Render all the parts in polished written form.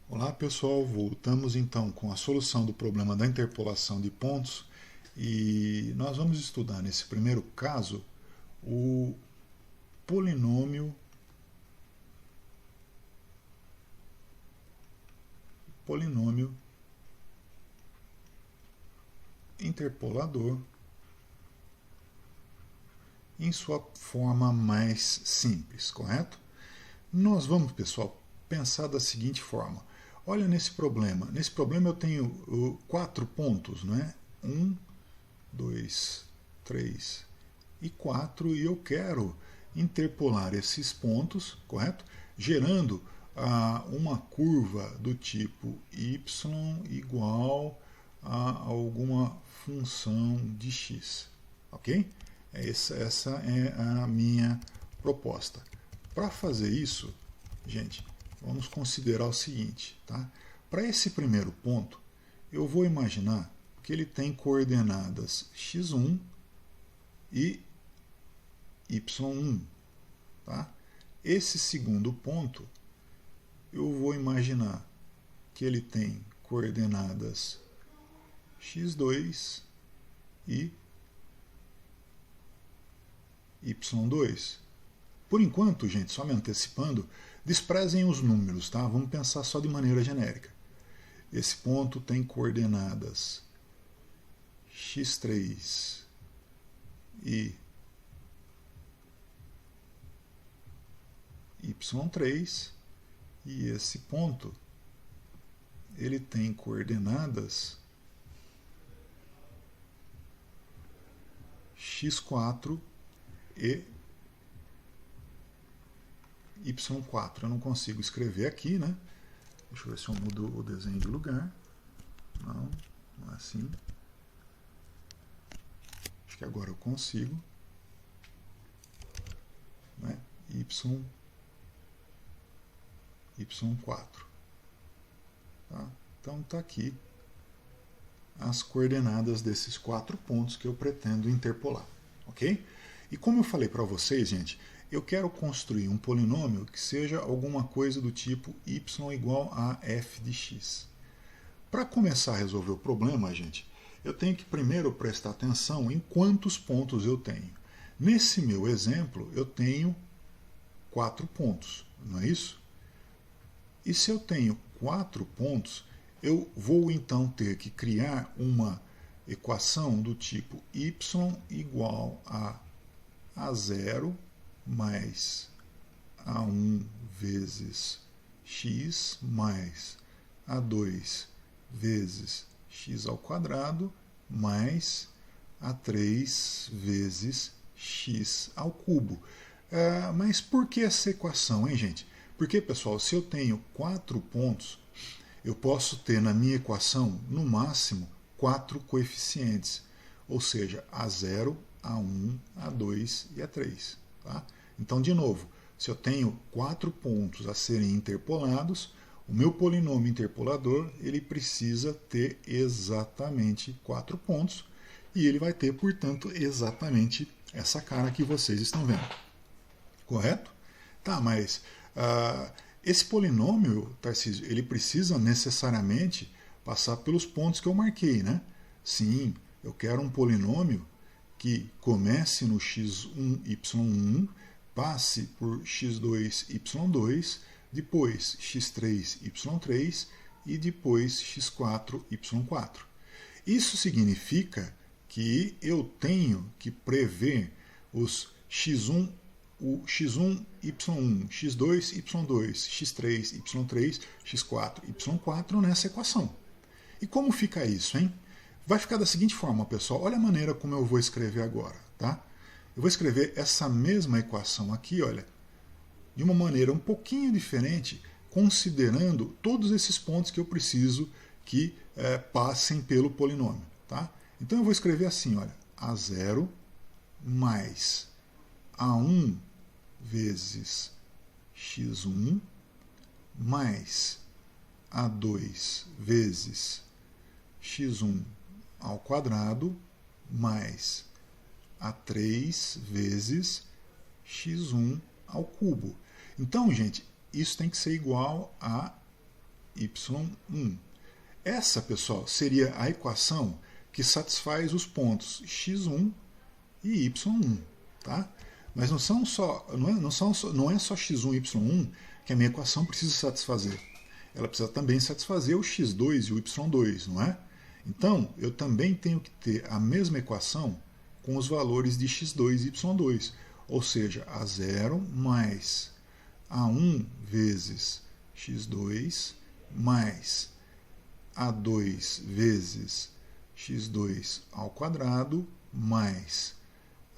Olá pessoal, voltamos então com a solução do problema da interpolação de pontos e nós vamos estudar nesse primeiro caso o polinômio interpolador em sua forma mais simples, correto? Nós vamos, pessoal, pensar da seguinte forma. Olha nesse problema. Nesse problema eu tenho 4 pontos, não é? 1, 2, 3 e 4, e eu quero interpolar esses pontos, correto? Gerando uma curva do tipo y igual a alguma função de x, ok? Essa é a minha proposta. Para fazer isso, gente, vamos considerar o seguinte, tá? Para esse primeiro ponto, eu vou imaginar que ele tem coordenadas x1 e y1, tá? Esse segundo ponto, eu vou imaginar que ele tem coordenadas x2 e y2. Por enquanto, gente, só me antecipando, desprezem os números, tá? Vamos pensar só de maneira genérica. Esse ponto tem coordenadas x3 e y3, e esse ponto ele tem coordenadas x4 e y4. Eu não consigo escrever aqui, né? Deixa eu ver se eu mudo o desenho de lugar. Não, não é assim. Acho que agora eu consigo. Né? y4. Tá? Então está aqui as coordenadas desses 4 pontos que eu pretendo interpolar. Ok? E como eu falei para vocês, gente, eu quero construir um polinômio que seja alguma coisa do tipo y igual a f de x. Para começar a resolver o problema, gente, eu tenho que primeiro prestar atenção em quantos pontos eu tenho. Nesse meu exemplo, eu tenho 4 pontos, não é isso? E se eu tenho 4 pontos, eu vou então ter que criar uma equação do tipo y igual a A0 mais A1 vezes x mais A2 vezes x ao quadrado mais A3 vezes x ao cubo. Mas por que essa equação, hein, gente? Porque, pessoal, se eu tenho 4 pontos, eu posso ter na minha equação, no máximo, 4 coeficientes, ou seja, A0, A1, A2 e A3. Tá? Então, de novo, se eu tenho 4 pontos a serem interpolados, o meu polinômio interpolador ele precisa ter exatamente 4 pontos, e ele vai ter, portanto, exatamente essa cara que vocês estão vendo. Correto? Tá, mas esse polinômio, Tarcísio, ele precisa necessariamente passar pelos pontos que eu marquei, né? Sim, eu quero um polinômio que comece no x1, y1, passe por x2, y2, depois x3, y3 e depois x4, y4. Isso significa que eu tenho que prever os x1, o x1, y1, x2, y2, x3, y3, x4, y4 nessa equação. E como fica isso, hein? Vai ficar da seguinte forma, pessoal. Olha a maneira como eu vou escrever agora, tá? Eu vou escrever essa mesma equação aqui, olha, de uma maneira um pouquinho diferente, considerando todos esses pontos que eu preciso que passem pelo polinômio, tá? Então eu vou escrever assim, olha, A0 mais A1 vezes x1 mais A2 vezes x1 ao quadrado mais A3 vezes x1 ao cubo. Então, gente, isso tem que ser igual a y1. Essa, pessoal, seria a equação que satisfaz os pontos x1 e y1. Tá? Mas não é só x1 e y1 que a minha equação precisa satisfazer. Ela precisa também satisfazer o x2 e o y2, não é? Então, eu também tenho que ter a mesma equação com os valores de x2 e y2. Ou seja, A0 mais A1 vezes x2 mais A2 vezes x2 ao quadrado mais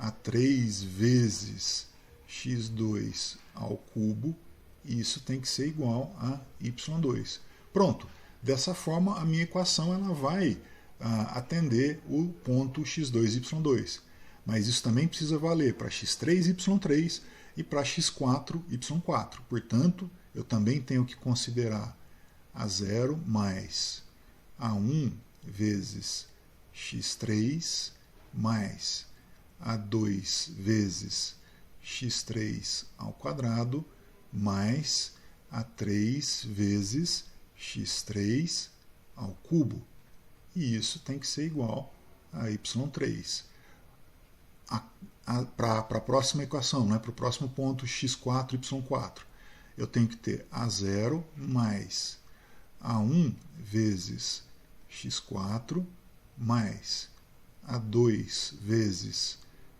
A3 vezes x2 ao cubo, e isso tem que ser igual a y2. Pronto, dessa forma a minha equação ela vai atender o ponto x2 e y2. Mas isso também precisa valer para x3 e y3 e para x4 e y4. Portanto, eu também tenho que considerar A0 mais A1 vezes x3 mais A2 vezes x3 ao quadrado mais A3 vezes x3 ao cubo. E isso tem que ser igual a y3. Para a próxima equação, né, para o próximo ponto x4, y4, eu tenho que ter A0 mais A1 vezes x4 mais A2 vezes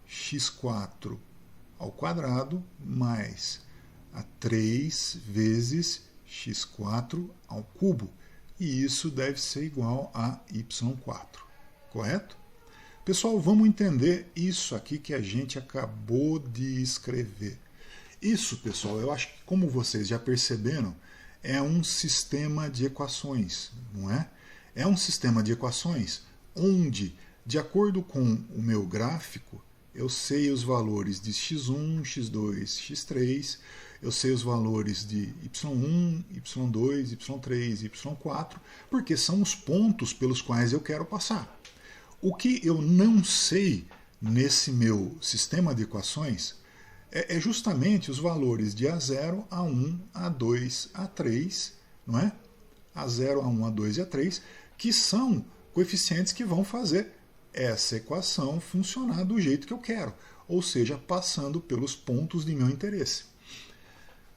x4 ao quadrado mais A3 vezes x4 ao cubo. E isso deve ser igual a y4. Correto? Pessoal, vamos entender isso aqui que a gente acabou de escrever. Isso, pessoal, eu acho que, como vocês já perceberam, é um sistema de equações, não é? É um sistema de equações onde, de acordo com o meu gráfico, eu sei os valores de x1, x2, x3, eu sei os valores de y1, y2, y3, y4, porque são os pontos pelos quais eu quero passar. O que eu não sei nesse meu sistema de equações é justamente os valores de A0, A1, A2, A3, não é? A0, A1, A2 e A3, que são coeficientes que vão fazer essa equação funcionar do jeito que eu quero, ou seja, passando pelos pontos de meu interesse.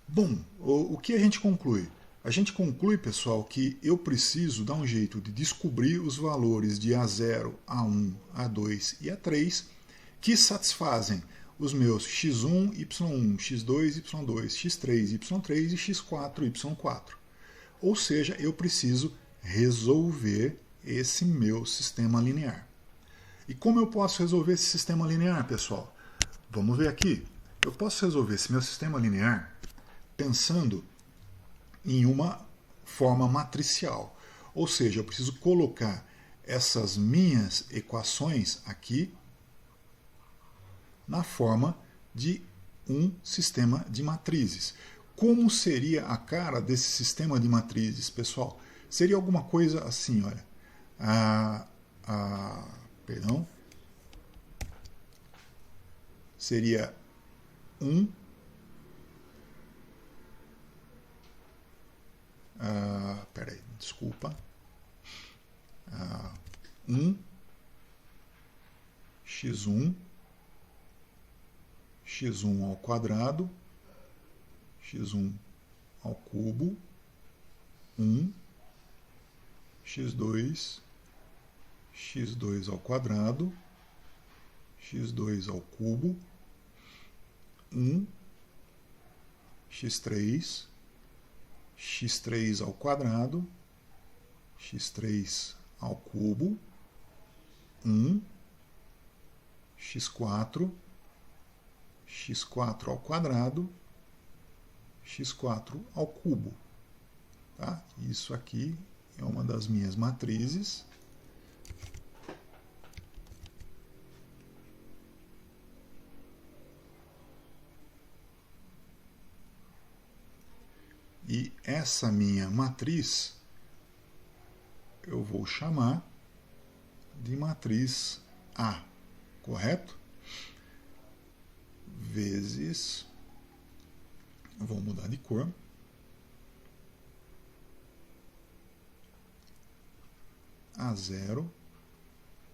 Bom, o que a gente conclui? A gente conclui, pessoal, que eu preciso dar um jeito de descobrir os valores de A0, A1, A2 e A3 que satisfazem os meus x1, y1, x2, y2, x3, y3 e x4, y4. Ou seja, eu preciso resolver esse meu sistema linear. E como eu posso resolver esse sistema linear, pessoal? Vamos ver aqui. Eu posso resolver esse meu sistema linear pensando em uma forma matricial. Ou seja, eu preciso colocar essas minhas equações aqui na forma de um sistema de matrizes. Como seria a cara desse sistema de matrizes, pessoal? Seria alguma coisa assim, olha. Perdão. Seria peraí, desculpa. 1 x1 ao quadrado, x1 ao cubo, x2 ao quadrado, x2 ao cubo, x3 ao quadrado, x3 ao cubo, x4 ao quadrado, x4 ao cubo. Tá? Isso aqui é uma das minhas matrizes. E essa minha matriz eu vou chamar de matriz A, correto? Vezes, vou mudar de cor, A0,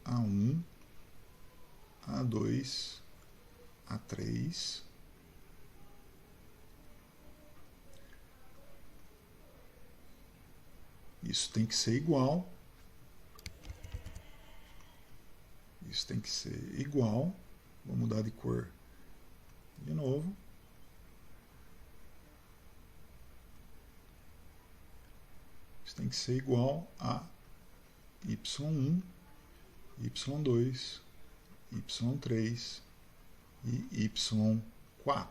A1, A2, A3, isso tem que ser igual, isso tem que ser igual, vou mudar de cor de novo, isso tem que ser igual a Y1, Y2, Y3 e Y4,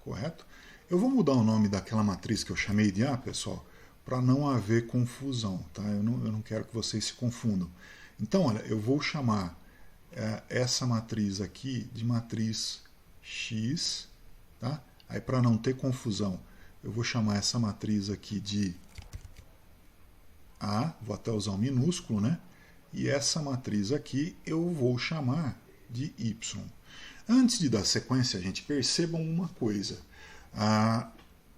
correto? Eu vou mudar o nome daquela matriz que eu chamei de A, pessoal, para não haver confusão, tá? Eu não quero que vocês se confundam. Então, olha, eu vou chamar essa matriz aqui de matriz X, tá? Aí, para não ter confusão, eu vou chamar essa matriz aqui de A, vou até usar o minúsculo, né? E essa matriz aqui eu vou chamar de Y. Antes de dar sequência, gente, percebam uma coisa.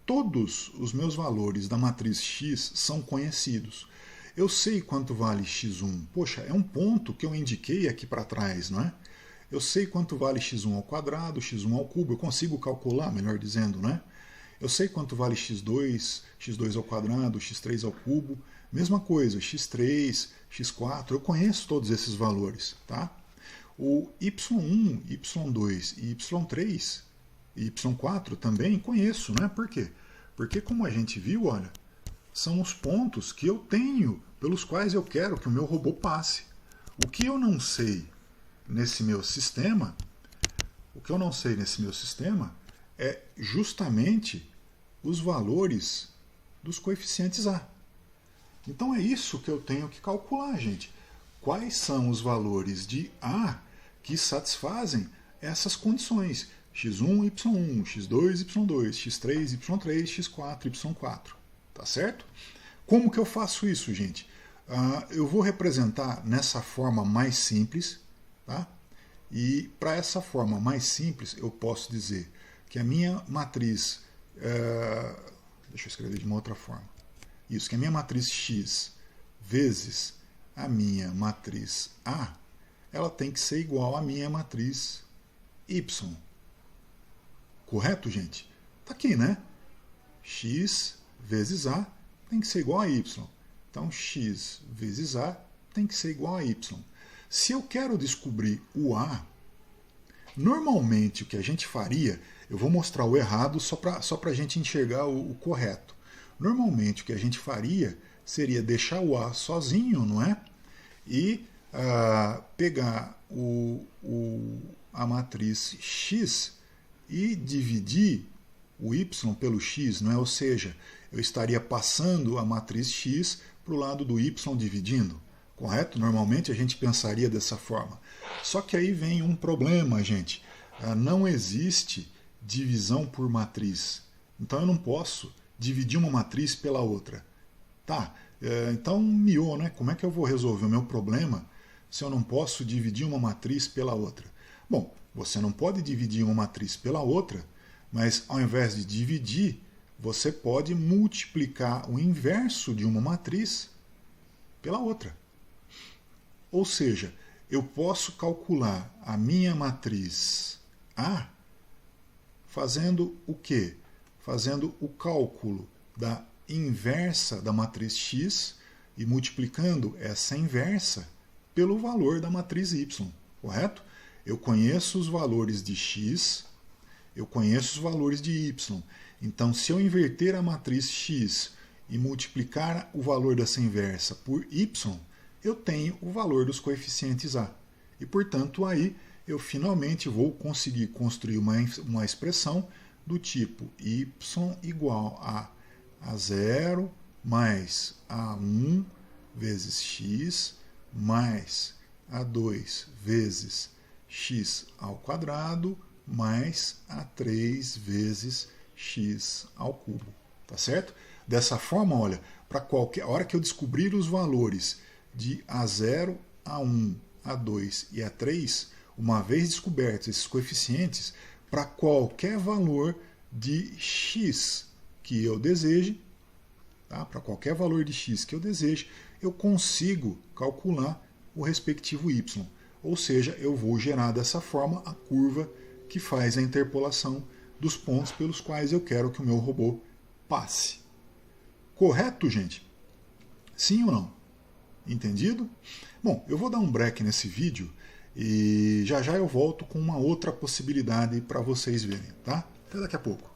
Todos os meus valores da matriz X são conhecidos. Eu sei quanto vale x1. Poxa, é um ponto que eu indiquei aqui para trás, não é? Eu sei quanto vale x1 ao quadrado, x1 ao cubo, eu consigo calcular, melhor dizendo, né? Eu sei quanto vale x2, x2 ao quadrado, x3 ao cubo. Mesma coisa, x3, x4, eu conheço todos esses valores, tá? O y1, y2 e y3 e y4 também conheço, né? Por quê? Porque, como a gente viu, olha, são os pontos que eu tenho, pelos quais eu quero que o meu robô passe. O que eu não sei nesse meu sistema, é justamente os valores dos coeficientes A. Então é isso que eu tenho que calcular, gente. Quais são os valores de A que satisfazem essas condições? x1, y1, x2, y2, x3, y3, x4, y4. Tá certo? Como que eu faço isso, gente? Eu vou representar nessa forma mais simples, tá? E para essa forma mais simples, eu posso dizer que a minha matriz... deixa eu escrever de uma outra forma. Isso, que a minha matriz X vezes a minha matriz A, ela tem que ser igual à minha matriz Y. Correto, gente? Tá aqui, né? X vezes A tem que ser igual a Y. Então, X vezes A tem que ser igual a Y. Se eu quero descobrir o A, normalmente o que a gente faria, eu vou mostrar o errado só para a gente enxergar o correto. Normalmente o que a gente faria seria deixar o A sozinho, não é? E pegar a matriz X e dividir o Y pelo X, não é? Ou seja, eu estaria passando a matriz X para o lado do Y dividindo, correto? Normalmente a gente pensaria dessa forma. Só que aí vem um problema, gente. Não existe divisão por matriz. Então eu não posso dividir uma matriz pela outra. Tá, então miou, né? Como é que eu vou resolver o meu problema se eu não posso dividir uma matriz pela outra? Bom, você não pode dividir uma matriz pela outra, mas ao invés de dividir, você pode multiplicar o inverso de uma matriz pela outra. Ou seja, eu posso calcular a minha matriz A fazendo o quê? Fazendo o cálculo da inversa da matriz X e multiplicando essa inversa pelo valor da matriz Y, correto? Eu conheço os valores de X, eu conheço os valores de Y. Então, se eu inverter a matriz X e multiplicar o valor dessa inversa por Y, eu tenho o valor dos coeficientes A. E, portanto, aí eu finalmente vou conseguir construir uma expressão do tipo y igual a A0 mais A1 vezes x mais A2 vezes x ao quadrado mais A3 vezes x ao cubo. Tá certo? Dessa forma, olha, para qualquer hora que eu descobrir os valores de A0, A1, A2 e A3, uma vez descobertos esses coeficientes, para qualquer valor de x que eu deseje, tá? Para qualquer valor de x que eu deseje, eu consigo calcular o respectivo y. Ou seja, eu vou gerar dessa forma a curva que faz a interpolação dos pontos pelos quais eu quero que o meu robô passe. Correto, gente? Sim ou não? Entendido? Bom, eu vou dar um break nesse vídeo e já já eu volto com uma outra possibilidade para vocês verem, tá? Até daqui a pouco.